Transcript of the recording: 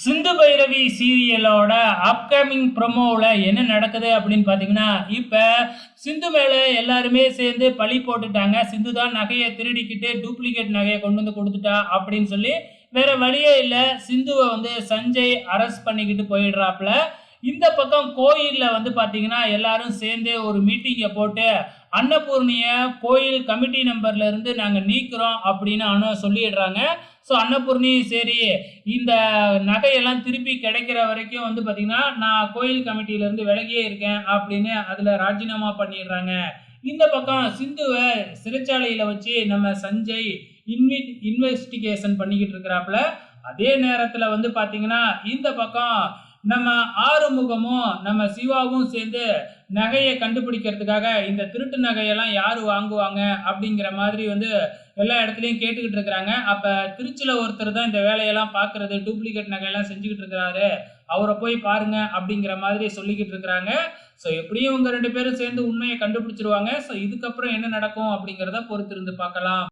Sindhu Bhairavi சீரியலோட upcoming ப்ரொமோவில் என்ன நடக்குது அப்படின்னு பார்த்தீங்கன்னா, இப்போ சிந்து மேலே எல்லாருமே சேர்ந்து பழி போட்டுட்டாங்க. சிந்து தான் நகையை திருடிக்கிட்டு டூப்ளிகேட் நகையை கொண்டு வந்து கொடுத்துட்டா அப்படின்னு சொல்லி வேற வழியே இல்லை. சிந்துவை வந்து சஞ்சய் அரெஸ்ட் பண்ணிக்கிட்டு போயிடுறாப்புல. இந்த பக்கம் கோயில்ல வந்து பாத்தீங்கன்னா எல்லாரும் சேர்ந்து ஒரு மீட்டிங்கை போட்டு அன்னபூர்ணிய கோயில் கமிட்டி நம்பர்ல இருந்து நாங்க நீக்கிறோம் அப்படின்னு சொல்லிடுறாங்க. ஸோ அன்னபூர்ணி சரி இந்த நகையெல்லாம் திருப்பி கிடைக்கிற வரைக்கும் வந்து பாத்தீங்கன்னா நான் கோயில் கமிட்டியில இருந்து விலகியே இருக்கேன் அப்படின்னு அதுல ராஜினாமா பண்ணிடுறாங்க. இந்த பக்கம் சிந்துவை சிறைச்சாலையில வச்சு நம்ம சஞ்சய் இன்வெஸ்டிகேஷன் பண்ணிக்கிட்டு இருக்கிறாப்புல. அதே நேரத்துல வந்து பாத்தீங்கன்னா இந்த பக்கம் நம்ம ஆறுமுகமும் நம்ம சிவாவும் சேர்ந்து நகையை கண்டுபிடிக்கிறதுக்காக இந்த திருட்டு நகையெல்லாம் யாரு வாங்குவாங்க அப்படிங்கிற மாதிரி வந்து எல்லா இடத்துலையும் கேட்டுக்கிட்டு இருக்கிறாங்க. அப்ப திருச்சியில ஒருத்தர் தான் இந்த வேலையெல்லாம் பார்க்கறது, டூப்ளிகேட் நகையெல்லாம் செஞ்சுக்கிட்டு இருக்கிறாரு, அவரை போய் பாருங்க அப்படிங்கிற மாதிரி சொல்லிக்கிட்டு இருக்கிறாங்க. ஸோ எப்படியும் இவங்க ரெண்டு பேரும் சேர்ந்து உண்மையை கண்டுபிடிச்சிருவாங்க. ஸோ இதுக்கப்புறம் என்ன நடக்கும் அப்படிங்கிறத பொறுத்திருந்து பார்க்கலாம்.